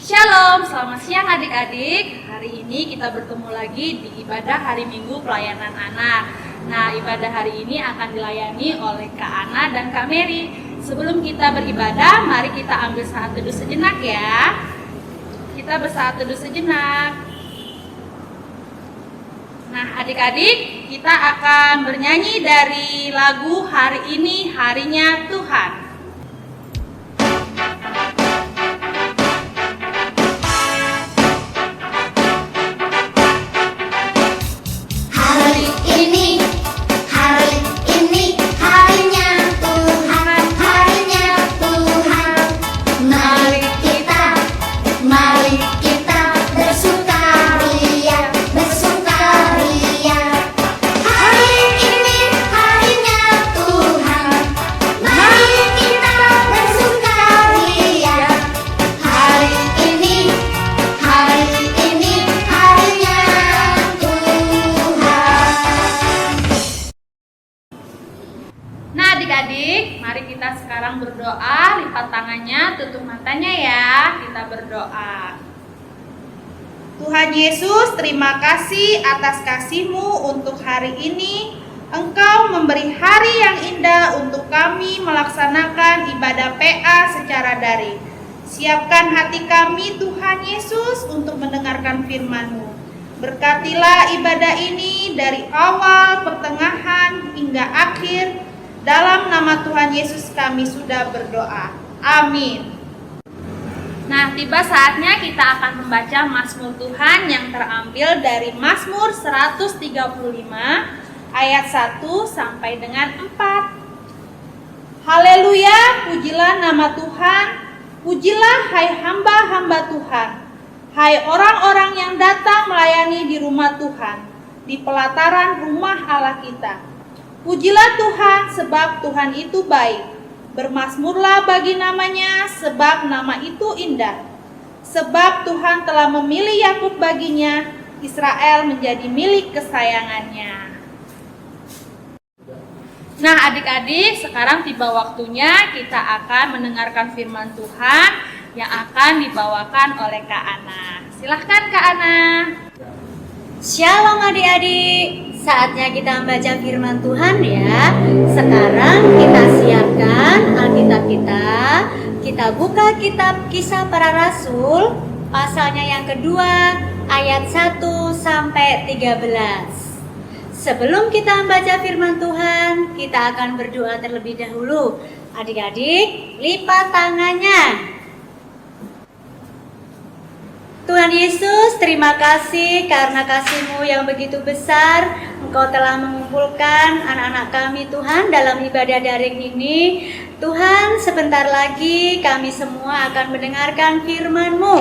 Shalom, selamat siang adik-adik. Hari ini kita bertemu lagi di ibadah hari Minggu pelayanan anak. Nah, ibadah hari ini akan dilayani oleh Kak Ana dan Kak Mary. Sebelum kita beribadah, mari kita ambil saat teduh sejenak ya. Kita bersaat teduh sejenak. Nah, adik-adik, kita akan bernyanyi dari lagu Hari Ini Harinya Tuhan. Adik-adik, mari kita sekarang berdoa, lipat tangannya, tutup matanya ya. Kita berdoa. Tuhan Yesus, terima kasih atas kasih-Mu untuk hari ini. Engkau memberi hari yang indah untuk kami melaksanakan ibadah PA secara daring. Siapkan hati kami Tuhan Yesus untuk mendengarkan firman-Mu. Berkatilah ibadah ini dari awal, pertengahan, hingga akhir. Dalam nama Tuhan Yesus kami sudah berdoa. Amin. Nah, tiba saatnya kita akan membaca Mazmur Tuhan yang terambil dari Mazmur 135 ayat 1 sampai dengan 4. Haleluya, pujilah nama Tuhan. Pujilah hai hamba-hamba Tuhan. Hai orang-orang yang datang melayani di rumah Tuhan, di pelataran rumah Allah kita. Pujilah Tuhan sebab Tuhan itu baik. Bermazmurlah bagi namanya sebab nama itu indah. Sebab Tuhan telah memilih Yakub baginya, Israel menjadi milik kesayangannya. Nah adik-adik, sekarang tiba waktunya kita akan mendengarkan firman Tuhan yang akan dibawakan oleh Kak Ana. Silahkan Kak Ana. Shalom adik-adik, saatnya kita membaca firman Tuhan ya. Sekarang kita siapkan Alkitab kita buka kitab Kisah Para Rasul, pasalnya yang kedua, ayat 1 sampai 13. Sebelum kita membaca firman Tuhan, kita akan berdoa terlebih dahulu. Adik-adik, lipat tangannya. Tuhan Yesus, terima kasih karena kasih-Mu yang begitu besar. Engkau telah mengumpulkan anak-anak kami Tuhan dalam ibadah daring ini. Tuhan, sebentar lagi kami semua akan mendengarkan firman-Mu.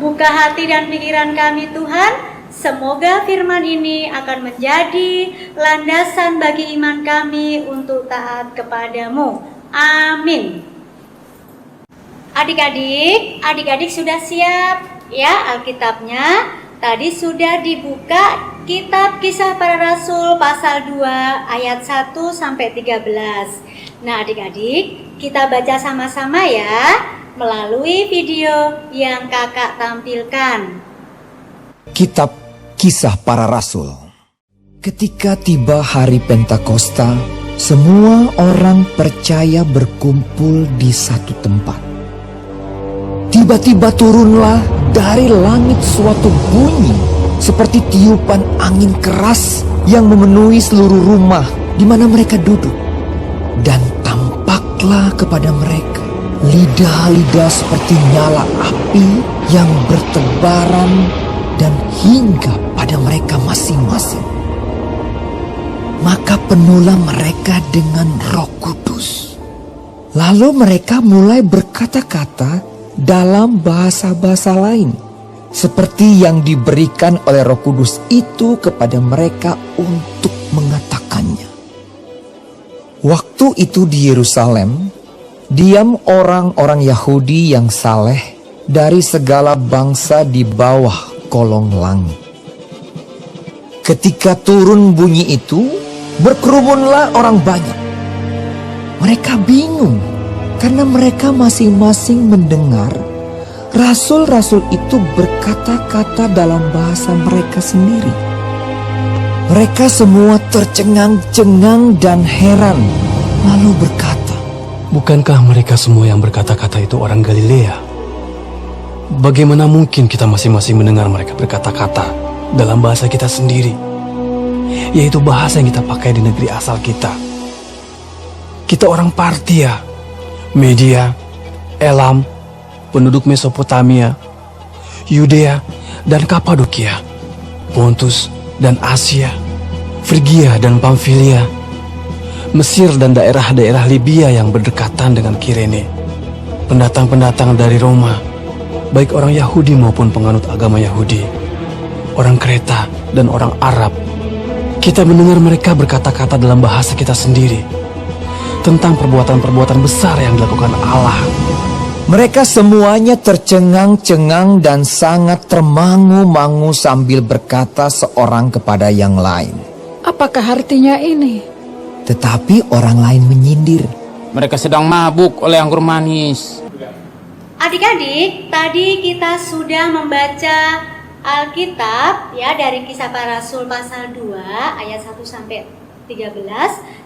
Buka hati dan pikiran kami Tuhan. Semoga firman ini akan menjadi landasan bagi iman kami untuk taat kepadamu. Amin. Adik-adik sudah siap? Ya, Alkitabnya tadi sudah dibuka kitab Kisah Para Rasul pasal 2 ayat 1 sampai 13. Nah, adik-adik, kita baca sama-sama ya melalui video yang Kakak tampilkan. Kitab Kisah Para Rasul. Ketika tiba hari Pentakosta, semua orang percaya berkumpul di satu tempat. Tiba-tiba turunlah dari langit suatu bunyi seperti tiupan angin keras yang memenuhi seluruh rumah di mana mereka duduk. Dan tampaklah kepada mereka lidah-lidah seperti nyala api yang bertebaran dan hingga pada mereka masing-masing. Maka penuhlah mereka dengan Roh Kudus. Lalu mereka mulai berkata-kata dalam bahasa-bahasa lain, seperti yang diberikan oleh Roh Kudus itu kepada mereka untuk mengatakannya. Waktu itu di Yerusalem, diam orang-orang Yahudi yang saleh dari segala bangsa di bawah kolong langit. Ketika turun bunyi itu, berkerumunlah orang banyak. Mereka bingung karena mereka masing-masing mendengar rasul-rasul itu berkata-kata dalam bahasa mereka sendiri. Mereka semua tercengang-cengang dan heran, lalu berkata, "Bukankah mereka semua yang berkata-kata itu orang Galilea? Bagaimana mungkin kita masing-masing mendengar mereka berkata-kata dalam bahasa kita sendiri, yaitu bahasa yang kita pakai di negeri asal kita? Kita orang Partia, Media, Elam, penduduk Mesopotamia, Yudea dan Kapadokia, Pontus dan Asia, Frigia dan Pamfilia, Mesir dan daerah-daerah Libya yang berdekatan dengan Kirene, pendatang-pendatang dari Roma, baik orang Yahudi maupun penganut agama Yahudi, orang Kreta dan orang Arab. Kita mendengar mereka berkata-kata dalam bahasa kita sendiri tentang perbuatan-perbuatan besar yang dilakukan Allah." Mereka semuanya tercengang-cengang dan sangat termangu-mangu sambil berkata seorang kepada yang lain, Apakah artinya ini? tetapi orang lain menyindir. Mereka sedang mabuk oleh anggur manis. Adik-adik, tadi kita sudah membaca Alkitab ya dari Kisah Para Rasul pasal 2 ayat 1 sampai 13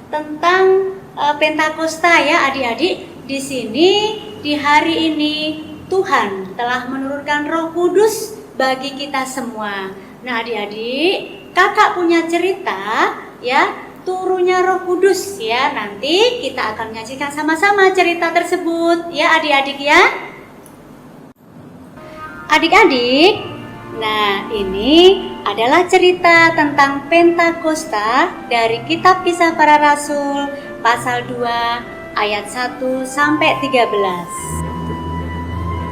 tentang Pentakosta ya adik-adik. Di sini di hari ini Tuhan telah menurunkan Roh Kudus bagi kita semua. Nah, adik-adik, kakak punya cerita ya, turunnya Roh Kudus ya. Nanti kita akan menyaksikan sama-sama cerita tersebut ya adik-adik ya. Adik-adik, nah ini adalah cerita tentang Pentakosta dari kitab Kisah Para Rasul pasal 2 ayat 1 sampai 13.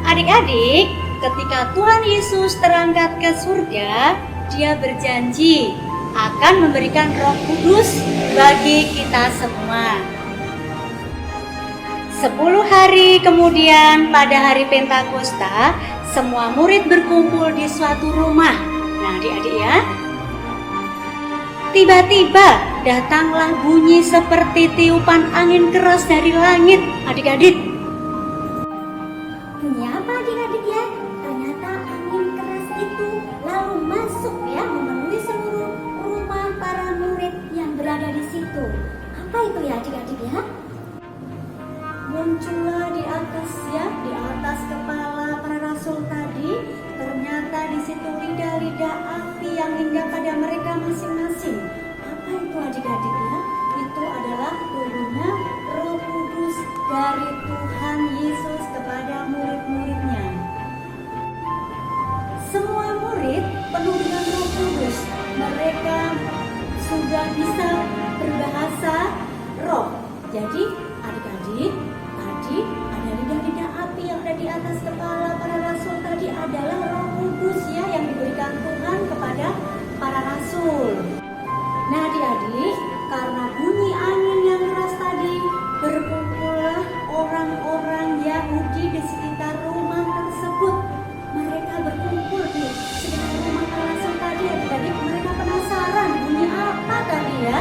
Adik-adik, ketika Tuhan Yesus terangkat ke surga, Dia berjanji akan memberikan Roh Kudus bagi kita semua. 10 hari kemudian pada hari Pentakosta, semua murid berkumpul di suatu rumah. Nah, adik-adik ya. Tiba-tiba datanglah bunyi seperti tiupan angin keras dari langit. Adik-adik, bunyi apa adik-adik ya? Ternyata angin keras itu lalu masuk ya, memenuhi seluruh rumah para murid yang berada di situ. Apa itu ya adik-adik ya? Muncullah di atas ya, di atas kepala para rasul tadi, ternyata di situ lidah-lidah api yang indah pada mereka masing-masing. Apa itu adik-adik ya? Itu adalah turunnya Roh Kudus dari Tuhan Yesus kepada murid-muridnya. Semua murid penuh dengan Roh Kudus. Mereka sudah bisa berbahasa roh. Jadi adik-adik, tadi ada lidah-lidah api yang ada di atas kepala para rasul tadi adalah Roh Kudus ya yang diberikan Tuhan kepada para rasul. Nah adik-adik, karena bunyi angin yang keras tadi, berkumpullah orang-orang Yahudi di sekitar rumah tersebut. Mereka berkumpul di sekitar rumah para rasul tadi adik-adik. Mereka penasaran bunyi apa tadi ya.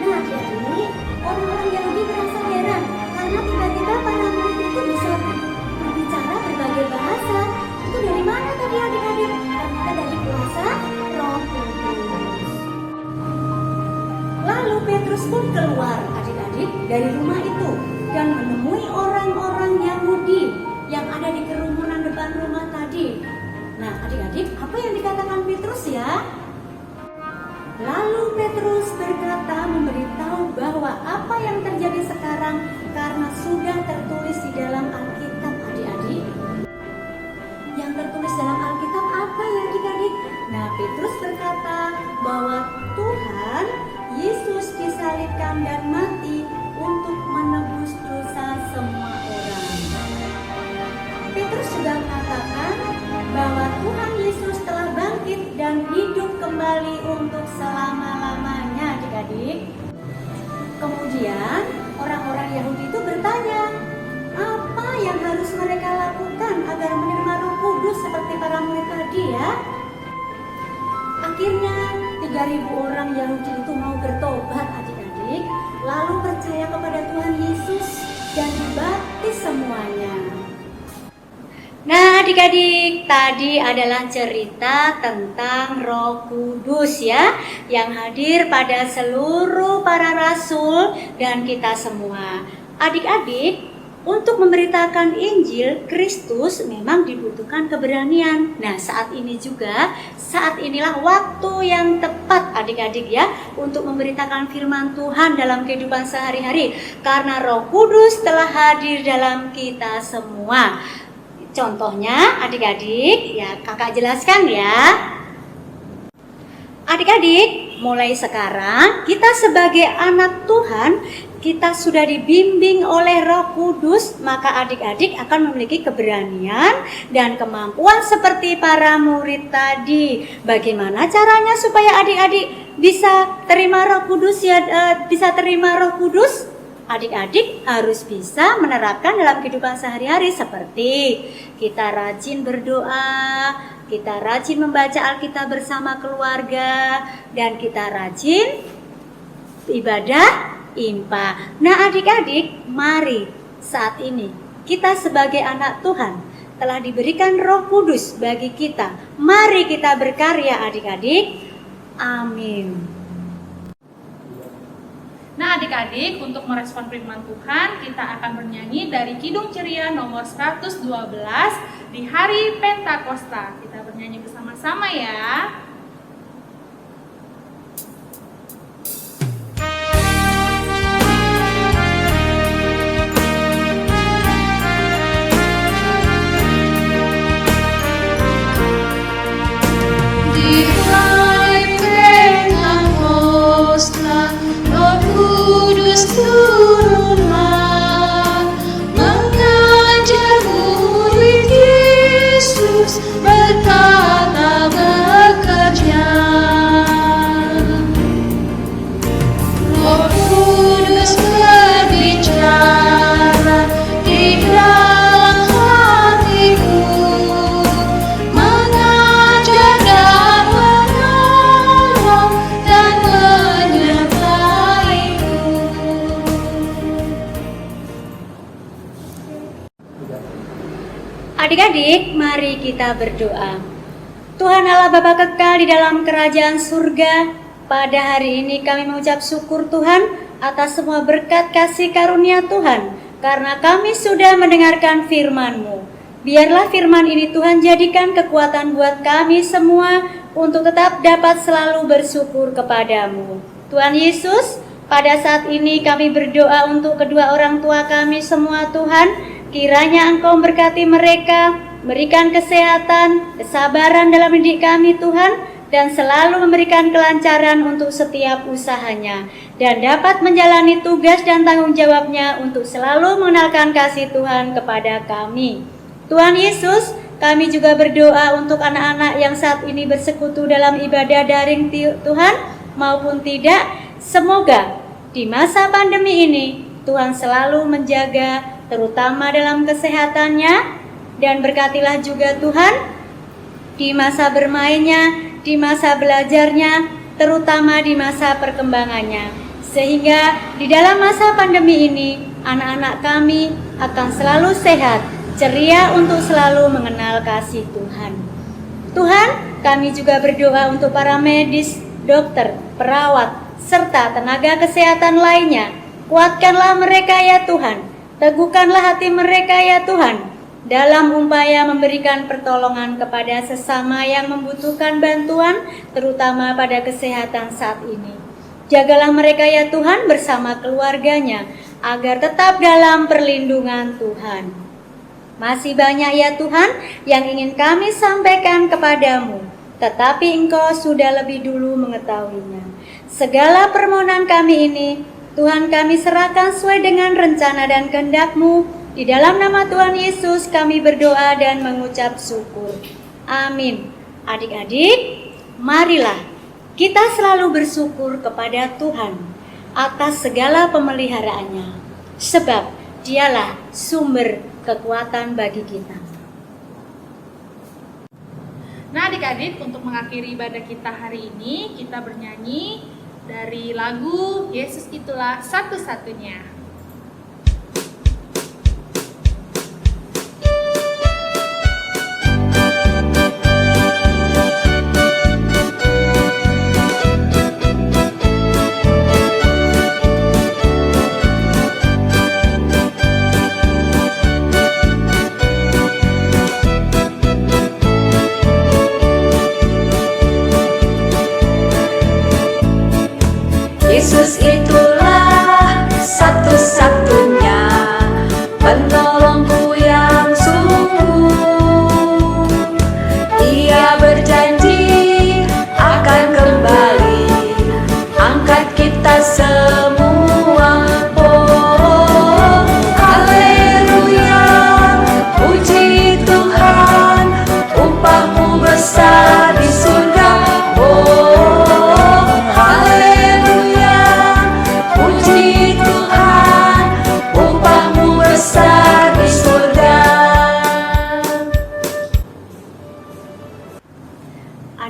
Nah adik-adik, orang-orang Yahudi merasa heran karena tiba-tiba para murid itu bisa berbicara berbagai bahasa. Itu dari mana tadi adik-adik? Ternyata dari kuasa Roh Kudus. Lalu Petrus pun keluar adik-adik dari rumah itu dan menemui orang-orang Yahudi yang ada di kerumunan depan rumah tadi. Nah adik-adik, apa yang dikatakan Petrus ya? Lalu Petrus berkata memberitahu bahwa apa yang terjadi sekarang karena sudah tertulis di dalam Alkitab adik-adik. Yang tertulis dalam Alkitab apa ya adik-adik? Nah Petrus berkata bahwa Tuhan Yesus disalibkan dan mati untuk menebus dosa semua orang. Petrus juga mengatakan bahwa Tuhan Yesus telah bangkit dan hidup kembali untuk selama-lamanya adik-adik. Kemudian orang-orang Yahudi itu bertanya, apa yang harus mereka lakukan agar menerima Roh Kudus seperti para murid tadi ya? Akhirnya 3.000 orang Yahudi itu mau bertobat adik-adik, lalu percaya kepada Tuhan Yesus dan dibaptis semuanya. Nah, adik-adik, tadi adalah cerita tentang Roh Kudus ya, yang hadir pada seluruh para rasul dan kita semua. Adik-adik, untuk memberitakan Injil Kristus memang dibutuhkan keberanian. Nah, saat inilah waktu yang tepat adik-adik ya, untuk memberitakan firman Tuhan dalam kehidupan sehari-hari, karena Roh Kudus telah hadir dalam kita semua. Contohnya adik-adik, ya kakak jelaskan ya. Adik-adik, mulai sekarang kita sebagai anak Tuhan, kita sudah dibimbing oleh Roh Kudus, maka adik-adik akan memiliki keberanian dan kemampuan seperti para murid tadi. Bagaimana caranya supaya adik-adik bisa terima Roh Kudus ya, Roh Kudus? Adik-adik harus bisa menerapkan dalam kehidupan sehari-hari, seperti kita rajin berdoa, kita rajin membaca Alkitab bersama keluarga, dan kita rajin ibadah IMPA. Nah adik-adik, mari saat ini kita sebagai anak Tuhan telah diberikan Roh Kudus bagi kita. Mari kita berkarya adik-adik. Amin. Nah adik-adik, untuk merespon firman Tuhan, kita akan bernyanyi dari Kidung Ceria nomor 112 di hari Pentakosta. Kita bernyanyi bersama-sama ya. Di hari Pentakosta, Roh Kudus turunlah, mengajar murid Yesus berkata bekerja. Roh Kudus berbicara di dalam hatiku, mengajar dan menolong dan menyertaiku. Adik-adik, mari kita berdoa. Tuhan Allah Bapa kekal di dalam kerajaan surga, pada hari ini kami mengucap syukur Tuhan atas semua berkat kasih karunia Tuhan, karena kami sudah mendengarkan firman-Mu. Biarlah firman ini Tuhan jadikan kekuatan buat kami semua untuk tetap dapat selalu bersyukur kepadamu. Tuhan Yesus, pada saat ini kami berdoa untuk kedua orang tua kami semua Tuhan. Kiranya Engkau memberkati mereka, berikan kesehatan, kesabaran dalam mendidik kami Tuhan, dan selalu memberikan kelancaran untuk setiap usahanya, dan dapat menjalani tugas dan tanggung jawabnya untuk selalu mengenalkan kasih Tuhan kepada kami. Tuhan Yesus, kami juga berdoa untuk anak-anak yang saat ini bersekutu dalam ibadah daring Tuhan maupun tidak. Semoga di masa pandemi ini Tuhan selalu menjaga, terutama dalam kesehatannya, dan berkatilah juga Tuhan di masa bermainnya, di masa belajarnya, terutama di masa perkembangannya, sehingga di dalam masa pandemi ini anak-anak kami akan selalu sehat, ceria untuk selalu mengenal kasih Tuhan. Tuhan, kami juga berdoa untuk para medis, dokter, perawat, serta tenaga kesehatan lainnya. Kuatkanlah mereka ya Tuhan, teguhkanlah hati mereka ya Tuhan, dalam upaya memberikan pertolongan kepada sesama yang membutuhkan bantuan, terutama pada kesehatan saat ini. Jagalah mereka ya Tuhan bersama keluarganya, agar tetap dalam perlindungan Tuhan. Masih banyak ya Tuhan yang ingin kami sampaikan kepadamu, tetapi Engkau sudah lebih dulu mengetahuinya. Segala permohonan kami ini, Tuhan kami serahkan sesuai dengan rencana dan kehendak-Mu. Di dalam nama Tuhan Yesus kami berdoa dan mengucap syukur. Amin. Adik-adik, marilah kita selalu bersyukur kepada Tuhan atas segala pemeliharaannya, sebab Dialah sumber kekuatan bagi kita. Nah adik-adik, untuk mengakhiri ibadah kita hari ini, kita bernyanyi dari lagu Yesus Itulah Satu-Satunya.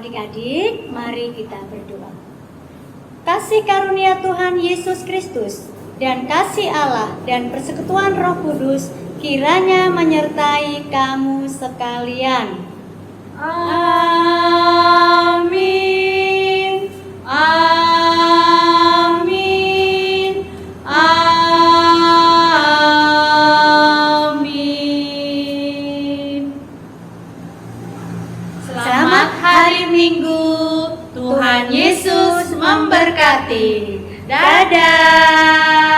Adik-adik, mari kita berdoa. Kasih karunia Tuhan Yesus Kristus dan kasih Allah dan persekutuan Roh Kudus kiranya menyertai kamu sekalian. Amin. Amin. Amin. Selamat hari Minggu. Tuhan Yesus memberkati. Dadah.